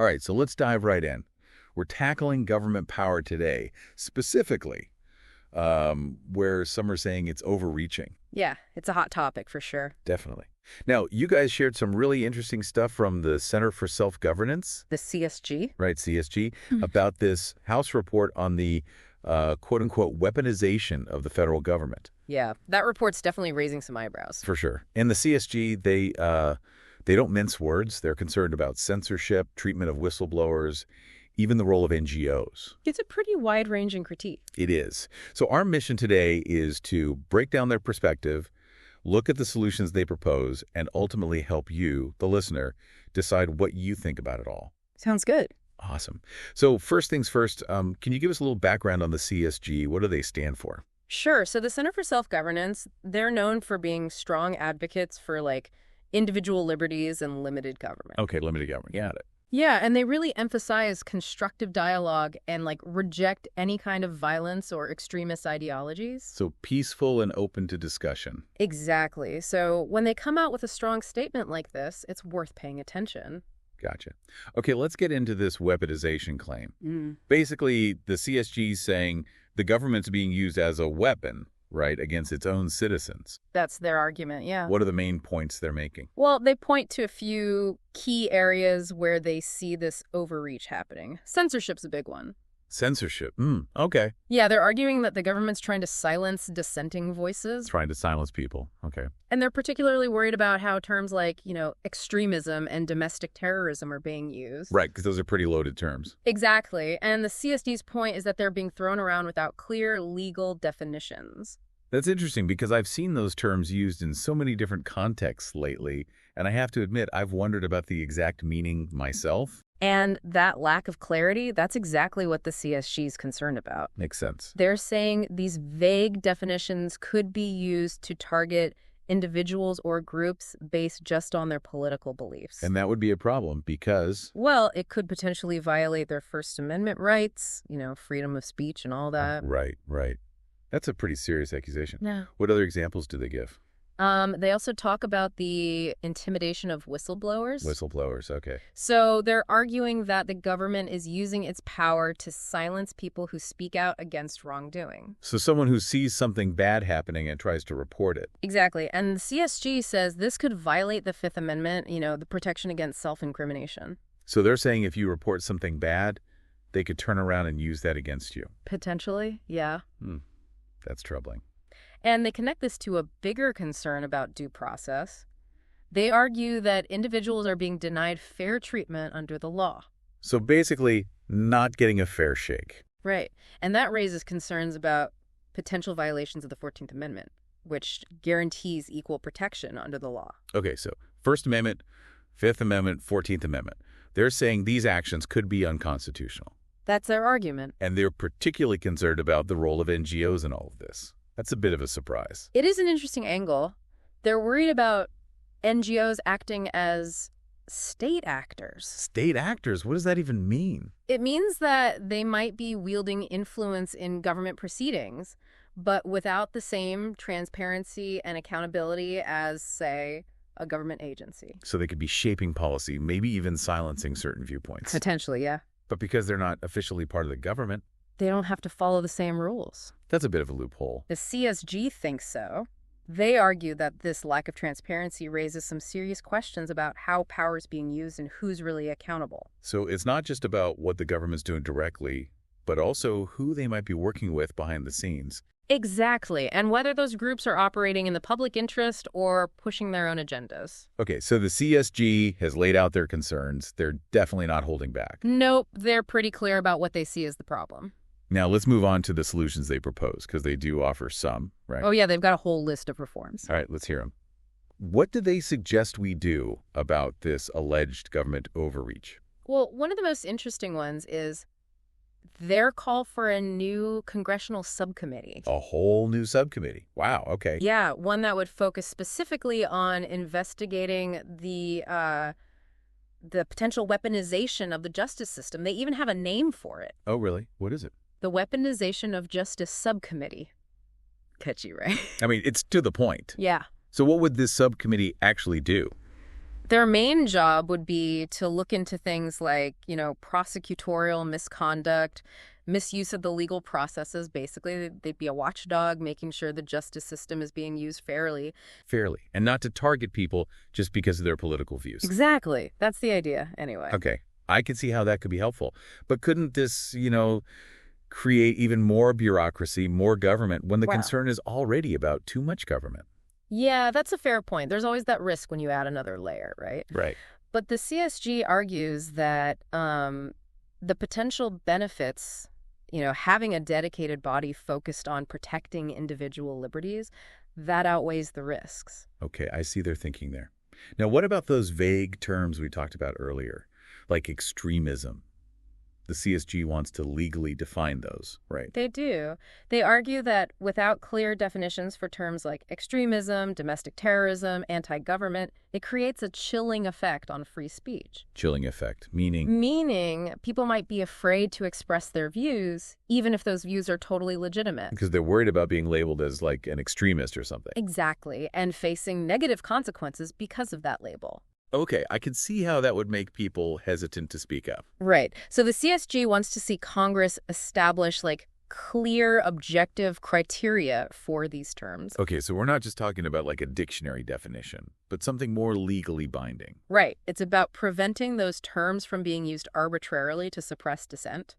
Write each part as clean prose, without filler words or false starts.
All right, so let's dive right in. We're tackling government power today, specifically where some are saying it's overreaching. Yeah, it's a hot topic for sure. Definitely. Now, you guys shared some really interesting stuff from the Center for Self-Governance, The CSG? right, CSG, about this House report on the quote-unquote weaponization of the federal government. Yeah, that report's definitely raising some eyebrows. For sure. And the CSG, they don't mince words. They're concerned about censorship, treatment of whistleblowers, even the role of NGOs. It's a pretty wide-ranging critique. It is. So our mission today is to break down their perspective, look at the solutions they propose, and ultimately help you, the listener, decide what you think about it all. Sounds good. Awesome. So first things first, can you give us a little background on the CSG? What do they stand for? Sure. So the Center for Self-Governance, they're known for being strong advocates for, individual liberties and limited government. Okay, limited government. Got it. Yeah, and they really emphasize constructive dialogue and, reject any kind of violence or extremist ideologies. So peaceful and open to discussion. Exactly. So when they come out with a strong statement like this, it's worth paying attention. Gotcha. Okay, let's get into this weaponization claim. Basically, the CSG is saying the government's being used as a weapon, right, against its own citizens. That's their argument, yeah. What are the main points they're making? Well, they point to a few key areas where they see this overreach happening. Censorship's a big one. Censorship. Okay. Yeah, they're arguing that the government's trying to silence dissenting voices. Trying to silence people. Okay. And they're particularly worried about how terms like, extremism and domestic terrorism are being used. Right, because those are pretty loaded terms. Exactly. And the CSD's point is that they're being thrown around without clear legal definitions. That's interesting because I've seen those terms used in so many different contexts lately, and I have to admit I've wondered about the exact meaning myself. And that lack of clarity, that's exactly what the CSG is concerned about. Makes sense. They're saying these vague definitions could be used to target individuals or groups based just on their political beliefs. And that would be a problem because... Well, it could potentially violate their First Amendment rights, freedom of speech and all that. Right. That's a pretty serious accusation. Yeah. What other examples do they give? They also talk about the intimidation of whistleblowers. Whistleblowers, okay. So they're arguing that the government is using its power to silence people who speak out against wrongdoing. So someone who sees something bad happening and tries to report it. Exactly. And the CSG says this could violate the Fifth Amendment, the protection against self-incrimination. So they're saying if you report something bad, they could turn around and use that against you. Potentially, yeah. That's troubling. And they connect this to a bigger concern about due process. They argue that individuals are being denied fair treatment under the law. So basically, not getting a fair shake. Right. And that raises concerns about potential violations of the 14th Amendment, which guarantees equal protection under the law. Okay, so First Amendment, Fifth Amendment, 14th Amendment. They're saying these actions could be unconstitutional. That's their argument. And they're particularly concerned about the role of NGOs in all of this. That's a bit of a surprise. It is an interesting angle. They're worried about NGOs acting as state actors. State actors? What does that even mean? It means that they might be wielding influence in government proceedings, but without the same transparency and accountability as, say, a government agency. So they could be shaping policy, maybe even silencing certain viewpoints. Potentially, yeah. But because they're not officially part of the government, they don't have to follow the same rules. That's a bit of a loophole. The CSG thinks so. They argue that this lack of transparency raises some serious questions about how power is being used and who's really accountable. So it's not just about what the government's doing directly, but also who they might be working with behind the scenes. Exactly, and whether those groups are operating in the public interest or pushing their own agendas. Okay, so the CSG has laid out their concerns. They're definitely not holding back. Nope, they're pretty clear about what they see as the problem. Now, let's move on to the solutions they propose, because they do offer some, right? Oh, yeah, they've got a whole list of reforms. All right, let's hear them. What do they suggest we do about this alleged government overreach? Well, one of the most interesting ones is their call for a new congressional subcommittee. A whole new subcommittee. Wow, okay. Yeah, one that would focus specifically on investigating the potential weaponization of the justice system. They even have a name for it. Oh, really? What is it? The Weaponization of Justice Subcommittee. Catchy, right? I mean, it's to the point. Yeah. So what would this subcommittee actually do? Their main job would be to look into things like, prosecutorial misconduct, misuse of the legal processes. Basically, they'd be a watchdog, making sure the justice system is being used fairly. Fairly. And not to target people just because of their political views. Exactly. That's the idea, anyway. Okay. I can see how that could be helpful. But couldn't this, create even more bureaucracy, more government, when the Wow. concern is already about too much government? Yeah, that's a fair point. There's always that risk when you add another layer, right? Right. But the CSG argues that the potential benefits, having a dedicated body focused on protecting individual liberties, that outweighs the risks. Okay, I see their thinking there. Now, what about those vague terms we talked about earlier, like extremism? The CSG wants to legally define those, right? They do. They argue that without clear definitions for terms like extremism, domestic terrorism, anti-government, it creates a chilling effect on free speech. Chilling effect, meaning? Meaning people might be afraid to express their views, even if those views are totally legitimate. Because they're worried about being labeled as like an extremist or something. Exactly, and facing negative consequences because of that label. Okay, I can see how that would make people hesitant to speak up. Right. So the CSG wants to see Congress establish clear, objective criteria for these terms. Okay, so we're not just talking about like a dictionary definition, but something more legally binding. Right. It's about preventing those terms from being used arbitrarily to suppress dissent.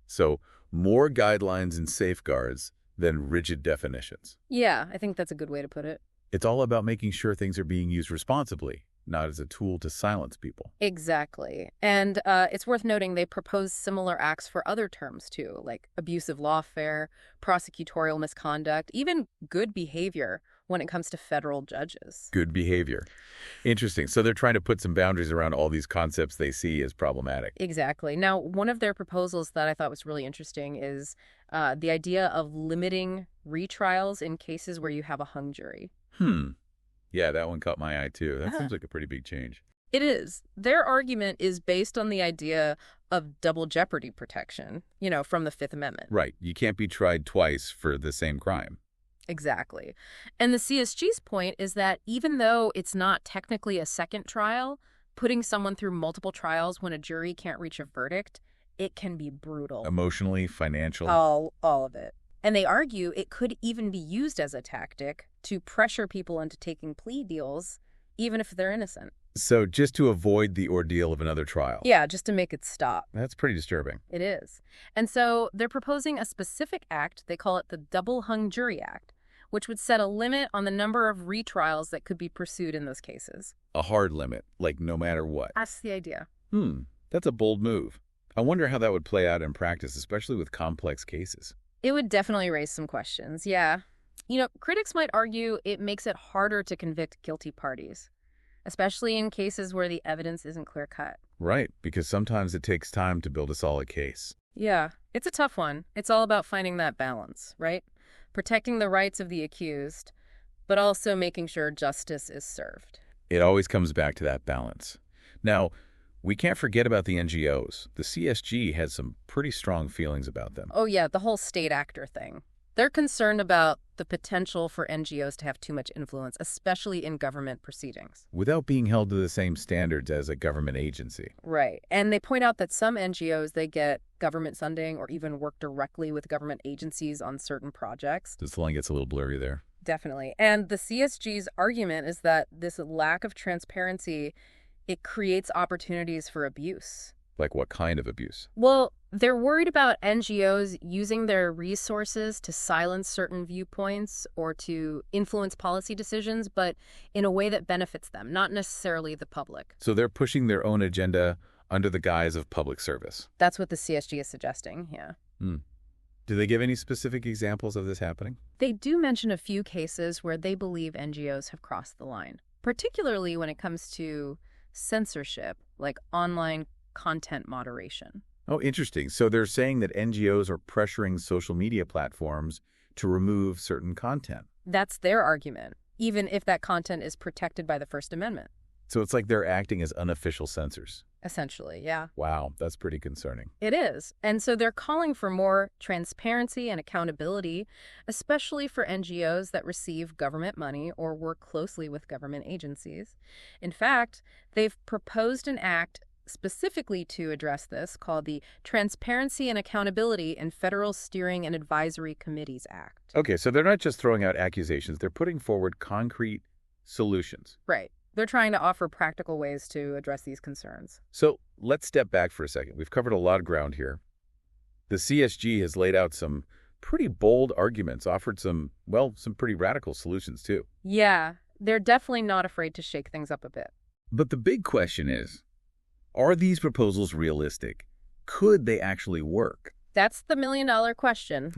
So more guidelines and safeguards than rigid definitions. Yeah, I think that's a good way to put it. It's all about making sure things are being used responsibly, not as a tool to silence people. Exactly. And it's worth noting they propose similar acts for other terms, too, like abusive lawfare, prosecutorial misconduct, even good behavior when it comes to federal judges. Good behavior. Interesting. So they're trying to put some boundaries around all these concepts they see as problematic. Exactly. Now, one of their proposals that I thought was really interesting is the idea of limiting retrials in cases where you have a hung jury. Yeah, that one caught my eye, too. That seems like a pretty big change. It is. Their argument is based on the idea of double jeopardy protection, from the Fifth Amendment. Right. You can't be tried twice for the same crime. Exactly. And the CSG's point is that even though it's not technically a second trial, putting someone through multiple trials when a jury can't reach a verdict, it can be brutal. Emotionally, financially. All of it. And they argue it could even be used as a tactic to pressure people into taking plea deals, even if they're innocent. So just to avoid the ordeal of another trial. Yeah, just to make it stop. That's pretty disturbing. It is. And so they're proposing a specific act, they call it the Double Hung Jury Act, which would set a limit on the number of retrials that could be pursued in those cases. A hard limit, like no matter what. That's the idea. That's a bold move. I wonder how that would play out in practice, especially with complex cases. It would definitely raise some questions, yeah. Critics might argue it makes it harder to convict guilty parties, especially in cases where the evidence isn't clear-cut. Right, because sometimes it takes time to build a solid case. Yeah, it's a tough one. It's all about finding that balance, right? Protecting the rights of the accused, but also making sure justice is served. It always comes back to that balance. Now, we can't forget about the NGOs. The CSG has some pretty strong feelings about them. Oh yeah, the whole state actor thing. They're concerned about the potential for NGOs to have too much influence, especially in government proceedings. Without being held to the same standards as a government agency. Right. And they point out that some NGOs, they get government funding or even work directly with government agencies on certain projects. This line gets a little blurry there. Definitely. And the CSG's argument is that this lack of transparency, it creates opportunities for abuse. Like what kind of abuse? Well, they're worried about NGOs using their resources to silence certain viewpoints or to influence policy decisions, but in a way that benefits them, not necessarily the public. So they're pushing their own agenda under the guise of public service. That's what the CSG is suggesting, yeah. Do they give any specific examples of this happening? They do mention a few cases where they believe NGOs have crossed the line, particularly when it comes to censorship, like online content moderation. Oh, interesting. So they're saying that NGOs are pressuring social media platforms to remove certain content. That's their argument, even if that content is protected by the First Amendment. So it's like they're acting as unofficial censors. Essentially, yeah. Wow, that's pretty concerning. It is. And so they're calling for more transparency and accountability, especially for NGOs that receive government money or work closely with government agencies. In fact, they've proposed an act specifically to address this called the Transparency and Accountability in Federal Steering and Advisory Committees Act. Okay, so they're not just throwing out accusations, they're putting forward concrete solutions. Right. They're trying to offer practical ways to address these concerns. So let's step back for a second. We've covered a lot of ground here. The CSG has laid out some pretty bold arguments, offered some pretty radical solutions too. Yeah, they're definitely not afraid to shake things up a bit. But the big question is, are these proposals realistic? Could they actually work? That's the million-dollar question.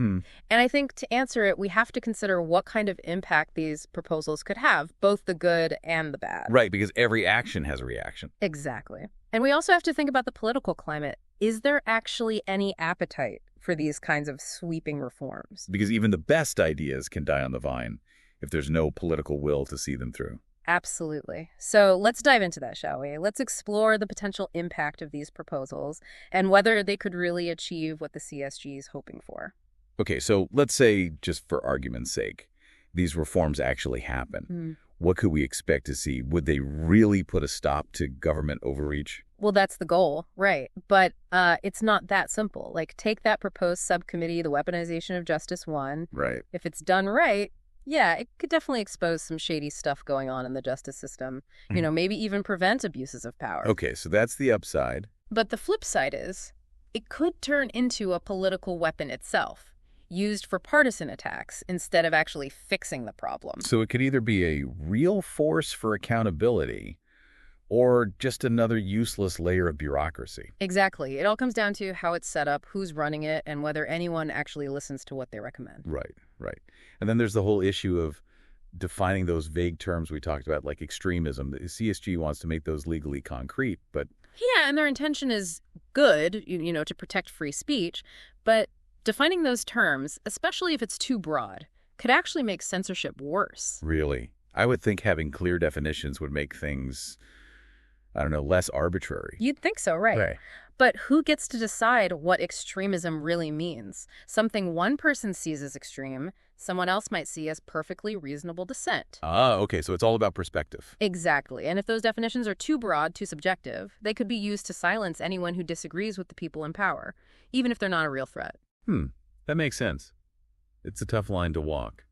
And I think to answer it, we have to consider what kind of impact these proposals could have, both the good and the bad. Right, because every action has a reaction. Exactly. And we also have to think about the political climate. Is there actually any appetite for these kinds of sweeping reforms? Because even the best ideas can die on the vine if there's no political will to see them through. Absolutely. So let's dive into that, shall we? Let's explore the potential impact of these proposals and whether they could really achieve what the CSG is hoping for. Okay, so let's say, just for argument's sake, these reforms actually happen. What could we expect to see? Would they really put a stop to government overreach? Well, that's the goal, right. But it's not that simple. Like, take that proposed subcommittee, the Weaponization of Justice 1. Right. If it's done right, yeah, it could definitely expose some shady stuff going on in the justice system. Maybe even prevent abuses of power. Okay, so that's the upside. But the flip side is, it could turn into a political weapon itself, used for partisan attacks instead of actually fixing the problem. So it could either be a real force for accountability or just another useless layer of bureaucracy. Exactly. It all comes down to how it's set up, who's running it, and whether anyone actually listens to what they recommend. Right. And then there's the whole issue of defining those vague terms we talked about, like extremism. The CSG wants to make those legally concrete, but... Yeah, and their intention is good, to protect free speech, but defining those terms, especially if it's too broad, could actually make censorship worse. Really? I would think having clear definitions would make things, less arbitrary. You'd think so, right? But who gets to decide what extremism really means? Something one person sees as extreme, someone else might see as perfectly reasonable dissent. Okay, so it's all about perspective. Exactly. And if those definitions are too broad, too subjective, they could be used to silence anyone who disagrees with the people in power, even if they're not a real threat. That makes sense. It's a tough line to walk.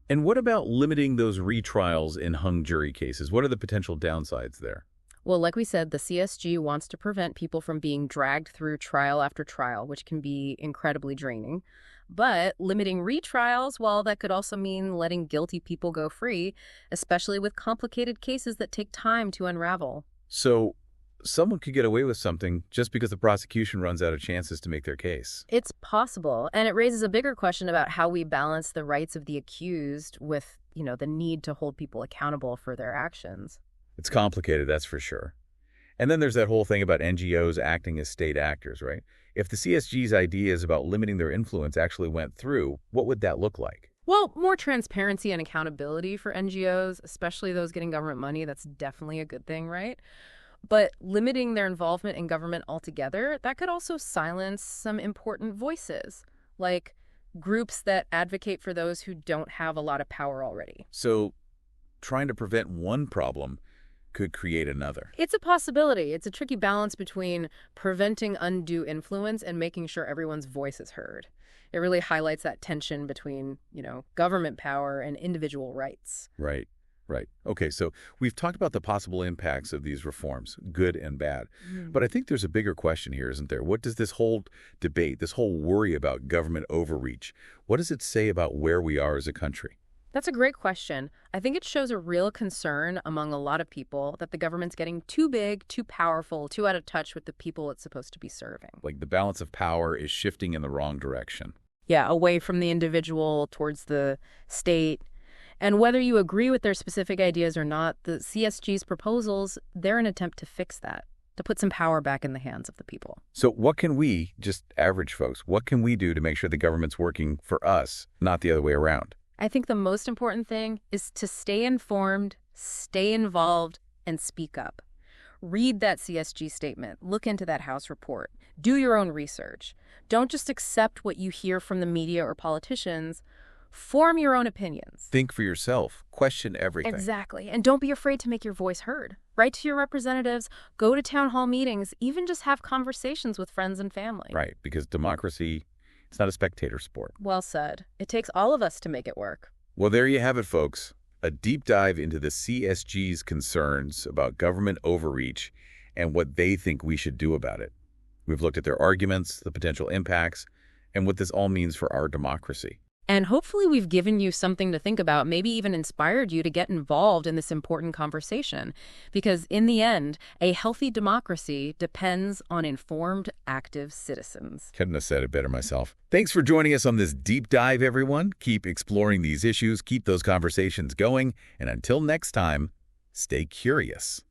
And what about limiting those retrials in hung jury cases? What are the potential downsides there? Well, like we said, the CSG wants to prevent people from being dragged through trial after trial, which can be incredibly draining. But limiting retrials, well, that could also mean letting guilty people go free, especially with complicated cases that take time to unravel. So someone could get away with something just because the prosecution runs out of chances to make their case. It's possible, and it raises a bigger question about how we balance the rights of the accused with, the need to hold people accountable for their actions. It's complicated, that's for sure. And then there's that whole thing about NGOs acting as state actors, right? If the CSG's ideas about limiting their influence actually went through, what would that look like? Well, more transparency and accountability for NGOs, especially those getting government money, that's definitely a good thing, right? But limiting their involvement in government altogether, that could also silence some important voices, like groups that advocate for those who don't have a lot of power already. So trying to prevent one problem could create another. It's a possibility. It's a tricky balance between preventing undue influence and making sure everyone's voice is heard. It really highlights that tension between, government power and individual rights. Right. Okay, so we've talked about the possible impacts of these reforms, good and bad. But I think there's a bigger question here, isn't there? What does this whole debate, this whole worry about government overreach, what does it say about where we are as a country? That's a great question. I think it shows a real concern among a lot of people that the government's getting too big, too powerful, too out of touch with the people it's supposed to be serving. Like the balance of power is shifting in the wrong direction. Yeah, away from the individual towards the state. And whether you agree with their specific ideas or not, the CSG's proposals, they're an attempt to fix that, to put some power back in the hands of the people. So what can we, just average folks, what can we do to make sure the government's working for us, not the other way around? I think the most important thing is to stay informed, stay involved, and speak up. Read that CSG statement. Look into that House report. Do your own research. Don't just accept what you hear from the media or politicians. Form your own opinions. Think for yourself. Question everything. Exactly. And don't be afraid to make your voice heard. Write to your representatives, go to town hall meetings, even just have conversations with friends and family. Right, because democracy, it's not a spectator sport. Well said. It takes all of us to make it work. Well, there you have it, folks. A deep dive into the CSG's concerns about government overreach and what they think we should do about it. We've looked at their arguments, the potential impacts, and what this all means for our democracy. And hopefully we've given you something to think about, maybe even inspired you to get involved in this important conversation. Because in the end, a healthy democracy depends on informed, active citizens. Couldn't have said it better myself. Thanks for joining us on this deep dive, everyone. Keep exploring these issues, keep those conversations going, and until next time, stay curious.